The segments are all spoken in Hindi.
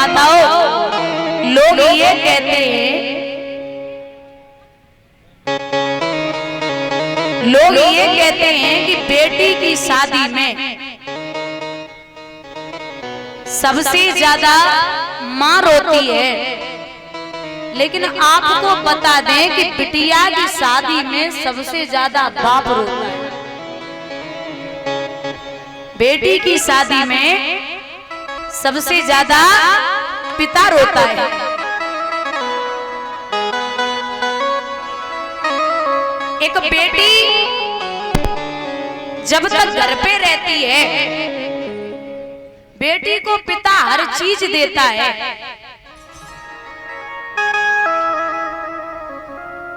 माताओं, लोग ये कहते हैं, लोग ये कहते हैं कि बेटी की शादी में सबसे ज्यादा मां रोती है, लेकिन आपको बता दें कि बिटिया की शादी में सबसे ज्यादा बाप रोता है। बेटी की शादी में सबसे ज्यादा पिता रोता है। एक बेटी जब तक घर पे रहती है, बेटी को पिता हर चीज देता है,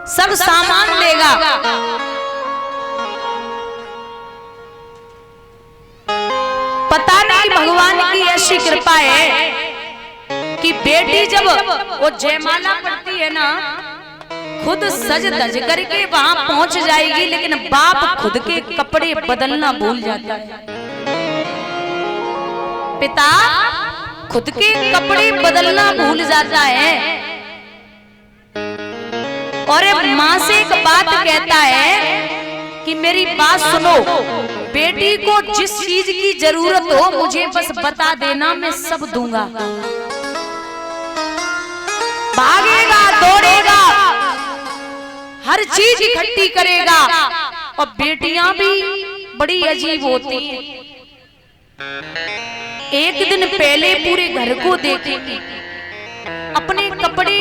सब सामान देगा, पता नहीं भगवान की ऐसी कृपा है कि बेटी जब वो जयमाला पड़ती है ना, खुद सज धज करके वहां पहुंच जाएगी, लेकिन बाप खुद के कपड़े बदलना भूल जाता है। पिता खुद के कपड़े बदलना भूल जाता है और मां से एक बात कहता है कि मेरी बात सुनो, बेटी को जिस चीज की जरूरत हो मुझे बस बता देना, मैं सब दूंगा। भागेगा, दौड़ेगा, हर चीज इकट्ठी करेगा। और बेटियां भी बड़ी अजीब होती हैं। एक दिन पहले पूरे घर को देखेंगी, अपने कपड़े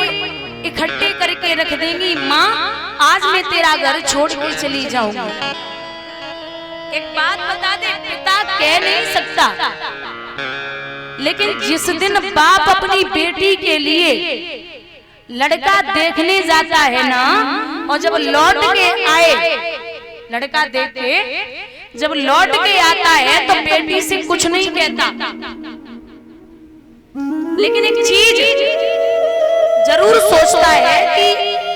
इकट्ठे करके रख देंगी, माँ आज मैं तेरा घर छोड़ के चली जाऊंगी। एक बात बता दे, पिता कह नहीं सकता, लेकिन जिस दिन बाप अपनी बेटी के लिए लड़का देखने जाता है ना, और जब लौट के आए, लड़का देख के जब लौट के आता है तो बेटी से कुछ नहीं कहता, लेकिन एक चीज जरूर सोचता है कि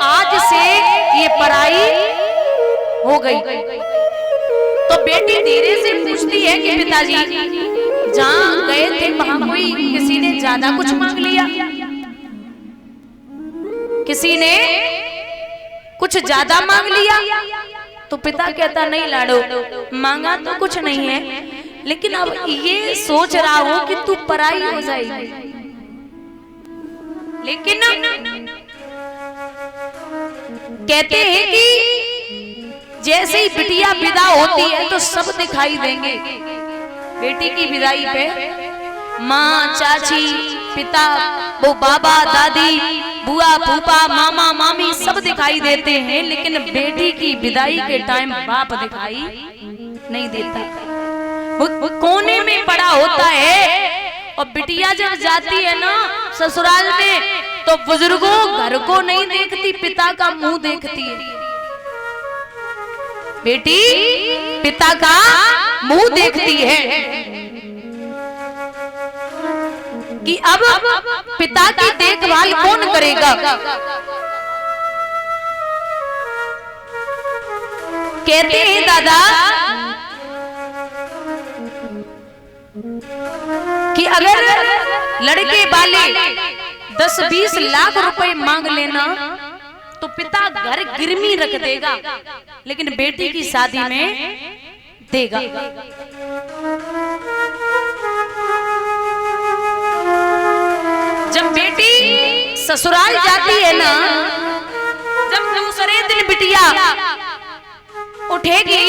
आज से ये पराई हो गई। तो बेटी धीरे से पूछती है कि पिताजी जहां गए थे वहां कोई किसी ने ज्यादा कुछ मांग लिया, किसी ने कुछ ज्यादा मांग लिया? तो पिता कहता नहीं लाडो, मांगा तो कुछ नहीं है, लेकिन अब ये सोच रहा हूं कि तू पराई हो जाएगी। लेकिन कहते हैं कि जैसे ही बिटिया विदा होती है तो सब दिखाई देंगे। बेटी की विदाई पे माँ, चाची, पिता, वो बाबा, दादी, बुआ, फूफा, मामा, मामी सब दिखाई देते हैं, लेकिन बेटी की विदाई के टाइम बाप दिखाई नहीं देता। वो कोने में पड़ा होता है। और बिटिया जब जाती है ना ससुराल में, तो बुजुर्गों घर को नहीं देखती, पिता का मुंह देखती है। बेटी पिता का मुंह देखती है कि अब पिता की देखभाल कौन करेगा। कहते हैं दादा कि अगर लड़के वाले 10-20 लाख रुपए मांग लेना तो पिता घर गिरवी रख देगा, लेकिन बेटी की शादी में देगा। जब बेटी ससुराल जाती है ना, जब दूसरे दिन बिटिया उठेगी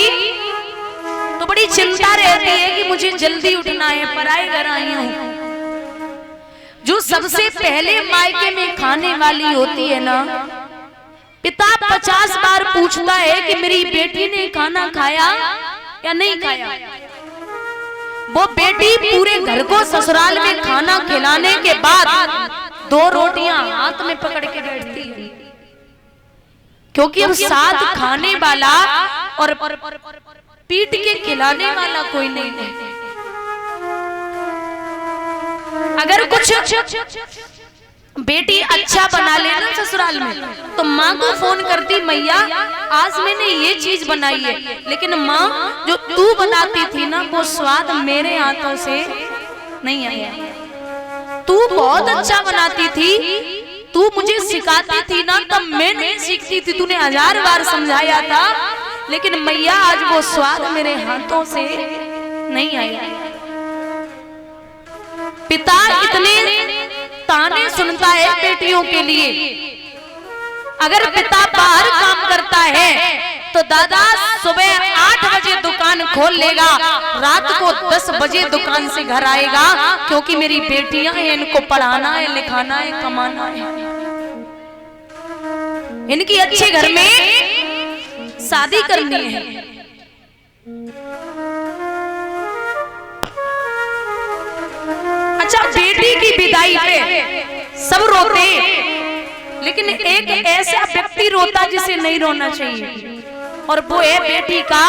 तो बड़ी चिंता रहती है कि मुझे जल्दी उठना है, पराए घर आई हूं। जो सबसे पहले मायके में खाने वाली होती है ना, पिता 50 बार पूछता है कि मेरी बेटी ने खाना खाया या नहीं खाया। वो बेटी पूरे घर को ससुराल में खाना खिलाने के बाद 2 रोटियां हाथ में पकड़ के बैठती है, क्योंकि अब साथ खाने वाला और पीट के खिलाने वाला कोई नहीं है। अगर कुछ बेटी अच्छा बना लेना ससुराल में तो माँ को फोन करती, मैया आज मैंने ये चीज बनाई है, लेकिन माँ जो तू बनाती थी ना वो स्वाद मेरे हाथों से नहीं आया। तू बहुत अच्छा बनाती थी, तू मुझे सिखाती थी ना, तब मैं नहीं सीखती थी, तूने 1000 बार समझाया था, लेकिन मैया आज वो स्वाद मेरे हाथों से नहीं आया। पिता इतने ताने सुनता है बेटियों के लिए। अगर पिता बाहर काम करता है तो दादा सुबह 8 बजे दुकान खोल लेगा, रात को 10 बजे दुकान से घर आएगा, क्योंकि मेरी बेटियां हैं, इनको पढ़ाना है, लिखाना है, कमाना है, इनकी अच्छे घर में शादी करनी है। अच्छा, बेटी की विदाई पे सब रोते, लेकिन एक ऐसा व्यक्ति रोता जिसे नहीं रोना चाहिए, और वो है बेटी का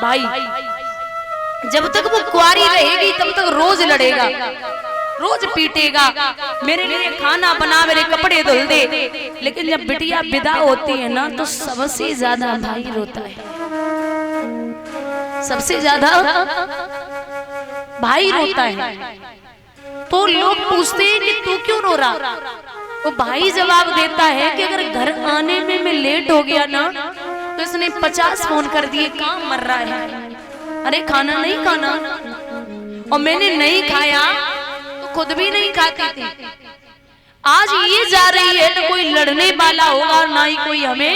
भाई। जब तक वो कुंवारी रहेगी तब तक रोज लड़ेगा, रोज पीटेगा, मेरे लिए खाना बना, मेरे कपड़े धुल दे। लेकिन जब बिटिया विदा होती है ना, तो सबसे ज्यादा भाई रोता है, सबसे ज्यादा भाई रोता है। तो लोग पूछते हैं कि तू क्यों रो रहा? तो भाई जवाब देता है कि अगर घर आने में मैं लेट हो गया ना, तो इसने 50 फोन कर दिए, काम मर रहा है, अरे खाना नहीं खाना, और मैंने नहीं खाया तो खुद भी नहीं खाती थी। आज ये जा रही है तो कोई लड़ने वाला होगा, ना ही कोई हमें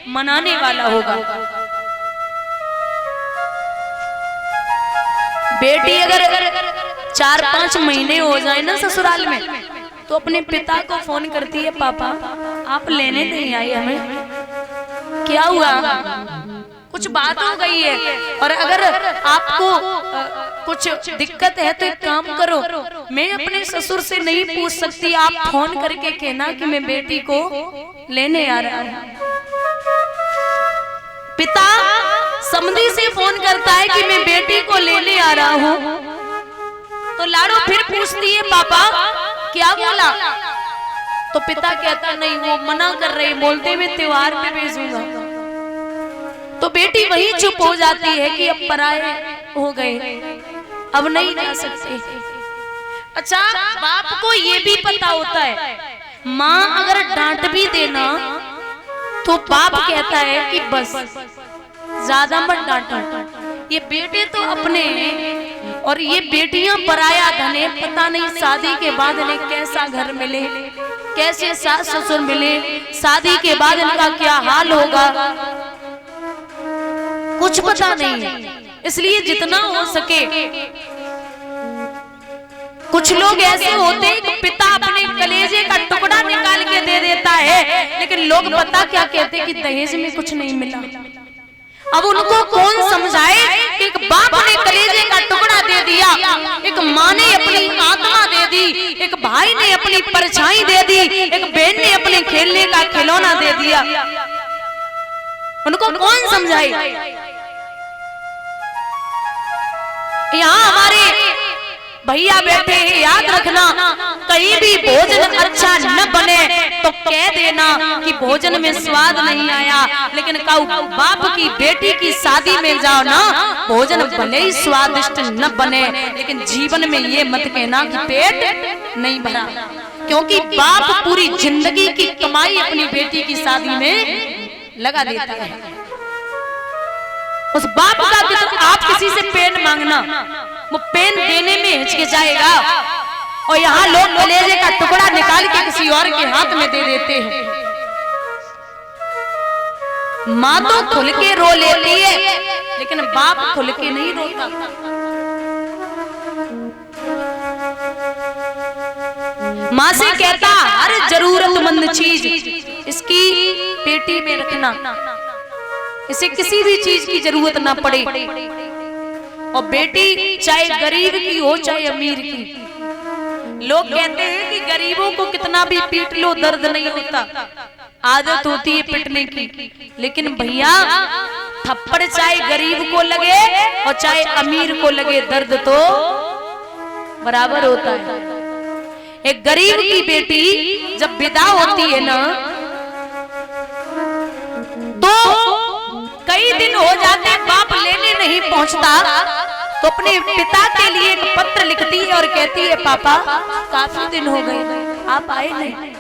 मनाने वाला होगा। बेटी अगर 4-5 महीने हो जाए ना ससुराल में, तो अपने पिता को फोन करती है, पापा आप लेने नहीं आए हमें, क्या हुआ, कुछ बात हो गई है, और अगर आपको कुछ दिक्कत है तो एक काम करो, मैं अपने ससुर से नहीं पूछ सकती, आप फोन करके कहना कि मैं बेटी को लेने आ रहा हूं। पिता समधी से फोन करता है कि मैं बेटी को लेने आ रहा हूं, तो लाडो फिर पूछती है, पापा क्या बोला? तो पिता कहता नहीं, वो मना कर रहे, बोलते मैं त्योहार पे भेजूंगा। तो बेटी वही चुप हो जाती है कि अब पराये हो गए, अब नहीं जा सकते। अच्छा, बाप को ये भी पता होता है, माँ अगर डांट भी देना तो बाप कहता है कि बस ज्यादा मत डांटो, ये बेटे तो अपने हैं, और ये बेटियां पराया धन है, पता नहीं शादी के बाद इन्हें कैसा घर मिले, कैसे सास ससुर मिले, शादी के बाद इनका क्या हाल होगा, कुछ पता नहीं है। इसलिए जितना हो सके, कुछ लोग ऐसे होते हैं कि पिता अपने कलेजे का टुकड़ा निकाल के दे देता है, लेकिन लोग पता क्या कहते हैं कि दहेज में कुछ नहीं मिला। अब उनको कौन समझाए? एक बाप ने कलेजे का टुकड़ा दे दिया, एक माँ ने अपनी आत्मा दे दी, एक भाई ने अपनी परछाई दे दी, एक बहन ने अपने खेलने का खिलौना दे दिया, उनको कौन समझाए? यहाँ हमारे भैया बैठे हैं, याद रखना, कहीं भी भोजन अच्छा न बने तो कह देना कि भोजन में स्वाद नहीं आया, लेकिन बाप की बेटी की शादी में जाओ ना, भोजन भले ही स्वादिष्ट न बने, लेकिन जीवन में ये मत कहना कि पेट नहीं भरा, क्योंकि बाप पूरी जिंदगी की कमाई अपनी बेटी की शादी में लगा देता है। उस बाप का तो आप किसी से पेन मांगना, वो पेन देने में हिचकिचाएगा, और यहाँ लोग कलेजे का टुकड़ा निकाल के किसी और के हाथ में दे देते हैं। माँ तो खुल के रो लेती है, लेकिन बाप खुल के नहीं रोता। माँ से कहता, हर जरूरतमंद चीज इसकी पेटी में रखना, इसे किसी भी चीज की जरूरत ना पड़े, और बेटी चाहे गरीब की हो चाहे अमीर की। लोग कहते हैं कि गरीबों को कितना भी पीट लो दर्द नहीं होता, आदत होती है पीटने की, लेकिन भैया थप्पड़ चाहे गरीब को लगे और चाहे अमीर को लगे, दर्द तो बराबर होता है। एक गरीब की बेटी जब विदा होती है ना, तो कई दिन हो जाते बाप लेने नहीं पहुंचता, तो अपने पिता के लिए एक पत्र लिखती है और कहती है पापा काफी दिन हो गए आप आए नहीं,